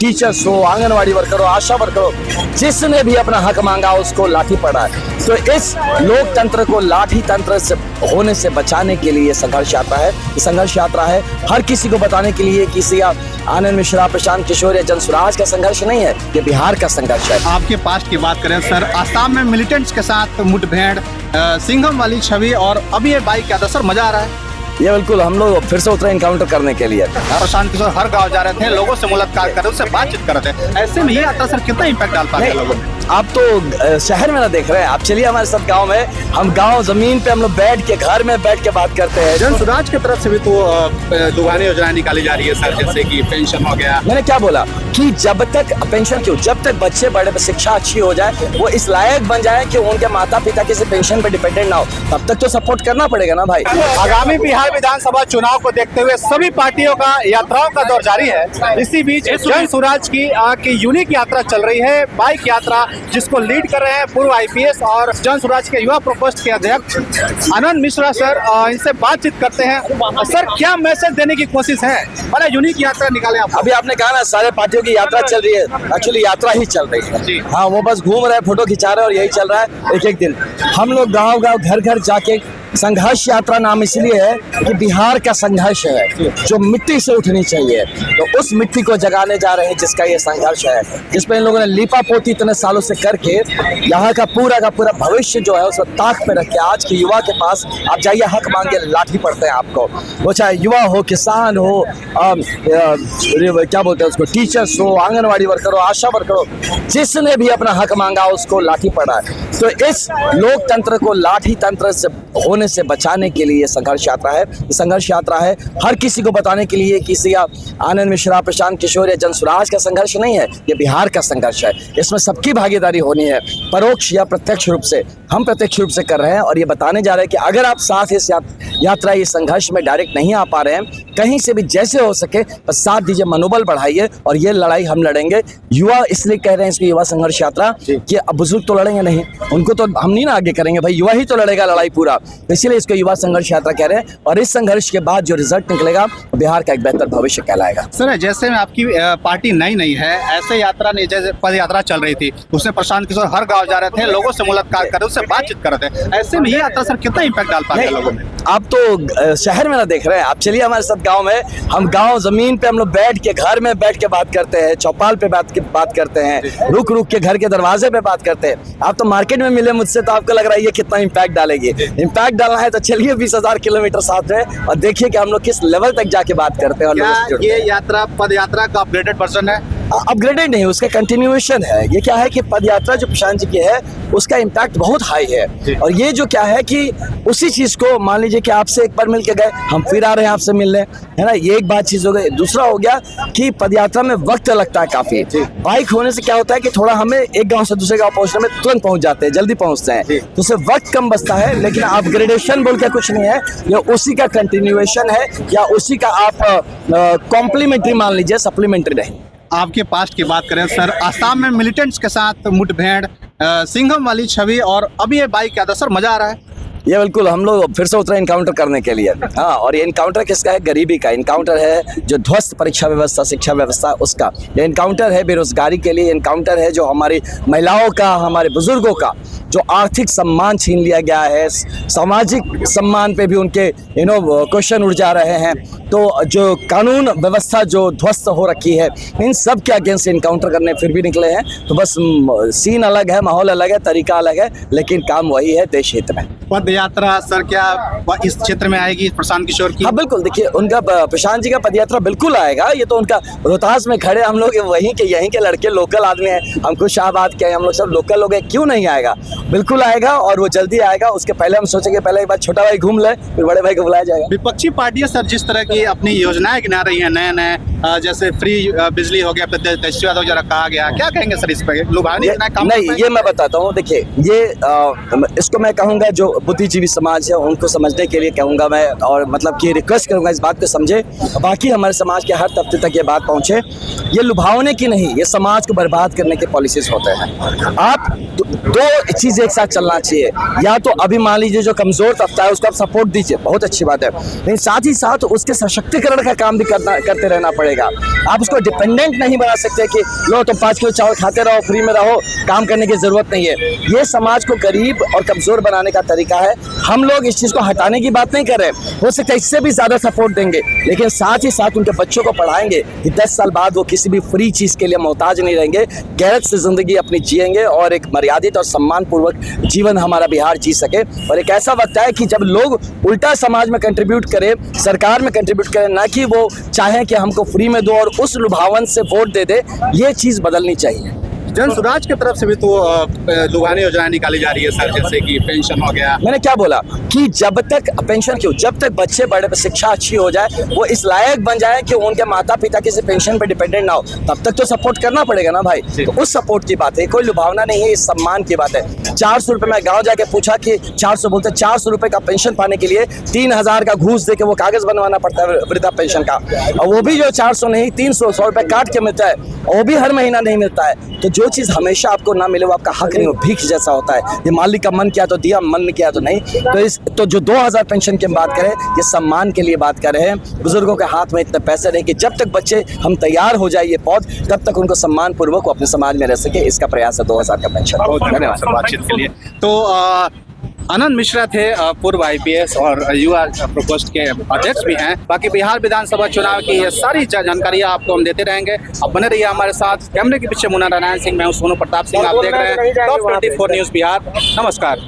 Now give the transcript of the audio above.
Teachers हो, anganwadi worker हो, आशा worker हो, जिसने भी अपना हक मांगा उसको लाठी पड़ा है। तो इस लोकतंत्र को लाठी तंत्र से होने से बचाने के लिए संघर्ष यात्रा है। ये संघर्ष यात्रा है हर किसी को बताने के लिए किसी आनंद मिश्रा, प्रशांत किशोर या जनसुराज का संघर्ष नहीं है, ये बिहार का संघर्ष है। आपके पास्ट की बात करें सर, आसाम में मिलिटेंट्स के साथ मुठभेड़, सिंघम वाली छवि और अभी ये बाइक क्या था सर, मजा आ रहा है। ये बिल्कुल हम लोग फिर से उतरे इनकाउंटर करने के लिए। प्रशांत किशोर हर गांव जा रहे थे, लोगों से मुलाकात कर रहे, उससे बातचीत कर रहे थे। ऐसे में ये यात्रा सर कितना इम्पैक्ट डाल पाते हैं लोगों में? आप तो शहर में ना देख रहे हैं, आप चलिए हमारे साथ गांव में। हम गांव जमीन पे हम लोग बैठ के घर में बैठ के बात करते हैं। जनसुराज की तरफ से भी तो दुगानी योजनाएं निकाली जा रही है सर, जैसे कि पेंशन हो गया। मैंने क्या बोला कि जब तक पेंशन क्यों, जब तक बच्चे बड़े शिक्षा अच्छी हो जाए, वो इस लायक बन जाए कि उनके माता पिता किसी पेंशन पे डिपेंडेंट ना हो, तब तक तो सपोर्ट करना पड़ेगा ना भाई। आगामी बिहार विधानसभा चुनाव को देखते हुए सभी पार्टियों का यात्राओं का दौर जारी है। इसी बीच जनसुराज की यूनिक यात्रा चल रही है, बाइक यात्रा, जिसको लीड कर रहे हैं पूर्व आईपीएस और जनसुराज के युवा प्रकोष्ठ के अध्यक्ष आनंद मिश्रा सर। इनसे बातचीत करते हैं। सर, क्या मैसेज देने की कोशिश है? बड़ा यूनिक यात्रा निकाले आप। अभी आपने कहा ना सारे पार्टियों की यात्रा चल रही है, एक्चुअली यात्रा ही चल रही है। हाँ, वो बस घूम रहे हैं, फोटो खिंचा रहे हैं और यही चल रहा है। एक एक दिन हम लोग गाँव गाँव घर घर जाके, संघर्ष यात्रा नाम इसलिए है कि बिहार का संघर्ष है जो मिट्टी से उठनी चाहिए, तो उस मिट्टी को जगाने जा रहे हैं जिसका ये संघर्ष है, जिसमें इन लोगों ने लीपा पोती इतने सालों से करके यहाँ का पूरा भविष्य जो है उसको ताक पे रख के आज के युवा के पास आप जाइए, हक मांगे, लाठी पड़ते हैं आपको। वो चाहे युवा हो, किसान हो, क्या बोलते हैं उसको, टीचर्स हो, आंगनवाड़ी वर्कर हो, आशा वर्कर हो, जिसने भी अपना हक मांगा उसको लाठी पड़ा है। तो इस लोकतंत्र को लाठी तंत्र से होने से बचाने के लिए संघर्ष यात्रा है। ये संघर्ष यात्रा है हर किसी को बताने के लिए किसी आनंद मिश्रा, प्रशांत किशोर या जनसुराज का संघर्ष नहीं है, ये बिहार का संघर्ष है। इसमें सबकी भागीदारी होनी है, परोक्ष या प्रत्यक्ष रूप से। हम प्रत्यक्ष रूप से कर रहे हैं और ये बताने जा रहे हैं कि अगर आप साथ इस यात्रा, इस संघर्ष में डायरेक्ट नहीं आ पा रहे हैं, कहीं से भी जैसे हो सके बस साथ दीजिए, मनोबल बढ़ाइए और ये लड़ाई हम लड़ेंगे। युवा इसलिए कह रहे हैं इसको युवा संघर्ष यात्रा कि अब बुजुर्ग तो लड़ेंगे नहीं, उनको तो हम नहीं ना आगे करेंगे भाई, युवा ही तो लड़ेगा लड़ाई पूरा, इसीलिए इसको युवा संघर्ष यात्रा कह रहे हैं। और इस संघर्ष के बाद जो रिजल्ट निकलेगा बिहार का एक बेहतर भविष्य कहलाएगा। सर, जैसे में आपकी पार्टी नई है, ऐसे यात्रा नहीं, जैसे पद यात्रा चल रही थी, उसमें प्रशांत किशोर हर गांव जा रहे थे, लोगों से मुलाकात कर रहे, उससे बातचीत कर रहे थे। ऐसे में ये यात्रा सर कितना इम्पैक्ट डाल पाते हैं लोगों में? आप तो शहर में ना देख रहे हैं, आप चलिए हमारे साथ गांव में। हम गांव जमीन पे हम लोग बैठ के घर में बैठ के बात करते हैं, चौपाल पे बात करते हैं, रुक के घर के दरवाजे पे बात करते हैं। आप तो मार्केट में मिले मुझसे तो आपको लग रहा है ये कितना इम्पैक्ट डालेगी। इम्पैक्ट डालना है तो चलिए 20,000 किलोमीटर साथ में और देखिए कि हम लोग किस लेवल तक जाके बात करते हैं। क्या ये यात्रा पद यात्रा का अपग्रेडेड वर्जन है? अपग्रेडेड नहीं, उसका कंटिन्यूएशन है। ये क्या है कि पद यात्रा जो प्रशांत जी की है उसका इम्पैक्ट बहुत हाई है, और ये जो क्या है कि उसी चीज को मान लीजिए कि आपसे एक बार मिल के गए, हम फिर आ रहे हैं आपसे मिलने, है ना, ये एक बात चीज हो गई। दूसरा हो गया कि पदयात्रा में वक्त लगता है काफी। बाइक होने से क्या होता है कि थोड़ा हमें एक गांव से दूसरे गांव पहुंचने में तुरंत पहुंच जाते हैं, जल्दी पहुंचते हैं, तो उससे वक्त कम बचता है। लेकिन अपग्रेडेशन बोल के कुछ नहीं है, ये उसी का कंटिन्यूएशन है या उसी का आप कॉम्प्लीमेंट्री मान लीजिए, सप्लीमेंट्री नहीं। आपके पास्ट की बात करें सर, आसाम में मिलिटेंट्स के साथ मुठभेड़, सिंघम वाली छवि और अभी ये बाइक क्या था सर, मजा आ रहा है। ये बिल्कुल हम लोग फिर से उतरे इनकाउंटर करने के लिए। हाँ, और ये इनकाउंटर किसका है? गरीबी का इनकाउंटर है, जो ध्वस्त परीक्षा व्यवस्था, शिक्षा व्यवस्था, उसका ये इनकाउंटर है। बेरोजगारी के लिए इनकाउंटर है, जो हमारी महिलाओं का, हमारे बुजुर्गों का जो आर्थिक सम्मान छीन लिया गया है, सामाजिक सम्मान पे भी उनके क्वेश्चन उठ जा रहे हैं। तो जो कानून व्यवस्था जो ध्वस्त हो रखी है, इन सब के अगेंस्ट इनकाउंटर करने फिर भी निकले हैं। तो बस सीन अलग है, माहौल अलग है, तरीका अलग है, लेकिन काम वही है, देश हित में। पद यात्रा सर क्या इस क्षेत्र में आएगी प्रशांत किशोर की? हाँ बिल्कुल, देखिए उनका प्रशांत जी का पदयात्रा बिल्कुल आएगा। ये तो उनका रोहतास में खड़े हम लोग यहीं के लड़के, लोकल आदमी हैं, हम कुछ शाहबाद के हैं, हम लोग सब लोकल लोग हैं, क्यों नहीं आएगा? बिल्कुल आएगा और वो जल्दी आएगा। उसके पहले हम सोचेंगे पहले एक बार छोटा भाई घूम ले, फिर बड़े भाई को बुलाया जाएगा। विपक्षी पार्टियां सर जिस तरह की अपनी योजनाएं गिना रही हैं, नए जैसे फ्री बिजली हो गया, तेजस्वी वगैरह कहा गया, क्या कहेंगे सर इस पर? लुभावनी नहीं, ये मैं बताता हूँ। देखिए ये इसको मैं कहूँगा जो बुद्धिजीवी समाज है उनको समझने के लिए कहूँगा मैं, और मतलब कि रिक्वेस्ट करूँगा इस बात को समझे, बाकी हमारे समाज के हर तबके तक ये बात पहुँचे। ये लुभावने की नहीं, ये समाज को बर्बाद करने के पॉलिसीज होते हैं। आप दो चीज एक साथ चलना चाहिए, या तो अभी मान लीजिए जो कमजोर तबका है उसको आप सपोर्ट दीजिए, बहुत अच्छी बात है, लेकिन साथ ही साथ उसके सशक्तिकरण का काम भी करते रहना पड़ेगा। आप उसको डिपेंडेंट नहीं बना सकते कि लो तुम 5 किलो चावल खाते रहो, फ्री में रहो, काम करने की जरूरत नहीं है। ये समाज को गरीब और कमजोर बनाने का तरीका है। हम लोग इस चीज को हटाने की बात नहीं कर रहे, हो सकता है इससे भी ज्यादा सपोर्ट देंगे, लेकिन साथ ही साथ उनके बच्चों को पढ़ाएंगे कि 10 साल बाद वो किसी भी फ्री चीज के लिए मोहताज नहीं रहेंगे, गैरत से जिंदगी अपनी जिएंगे और एक मर्यादित और सम्मान पूर्वक जीवन हमारा बिहार जी सके। और एक ऐसा वक्त है कि जब लोग उल्टा समाज में कंट्रीब्यूट करें, सरकार में कंट्रीब्यूट करें, ना कि वो चाहें कि हमको फ्री में दो और उस लुभावन से वोट दे दे। ये चीज बदलनी चाहिए। जन सुराज की तरफ से भी तो लुभावनी योजनाएं निकाली जा रही है सर, जैसे कि पेंशन हो गया। मैंने क्या बोला कि जब तक पेंशन क्यों, जब तक बच्चे बड़े शिक्षा अच्छी हो जाए, वो इस लायक बन जाए कि उनके माता पिता किसी पेंशन पे डिपेंडेंट ना हो, तब तक तो सपोर्ट करना पड़ेगा ना भाई। तो उस सपोर्ट की बात है, कोई लुभावना नहीं है, इस सम्मान की बात है। 400 रुपये, मैं गाँव जाके पूछा कि 400 बोलते, 400 रुपये का पेंशन पाने के लिए 3000 का घूस दे के वो कागज बनवाना पड़ता है वृद्धा पेंशन का, और वो भी जो 400 नहीं 300 रुपये काट के मिलता है, वो भी हर महीना नहीं मिलता है। तो जो चीज़ हमेशा आपको ना मिले वो आपका हक नहीं हो, भीख जैसा होता है। ये मालिक का मन किया तो दिया, मन किया तो नहीं। तो जो 2000 पेंशन की बात करें, ये सम्मान के लिए बात कर रहे हैं। बुजुर्गों के हाथ में इतने पैसे नहीं कि जब तक बच्चे हम तैयार हो जाए ये पौध, तब तक उनको सम्मान पूर्वक अपने समाज में रह सके, इसका प्रयास है 2000 का पेंशन। धन्यवाद सर बातचीत के लिए। तो आनंद मिश्रा थे, पूर्व IPS और युवा प्रकोष्ठ के अध्यक्ष भी हैं। बाकी बिहार विधानसभा चुनाव की ये सारी जानकारियां आपको हम देते रहेंगे। अब बने रहिए हमारे साथ। कैमरे के पीछे मुन्ना नारायण सिंह, मैं हूं सोनू प्रताप सिंह। आप देख रहे हैं टॉप 24 न्यूज़ बिहार। नमस्कार।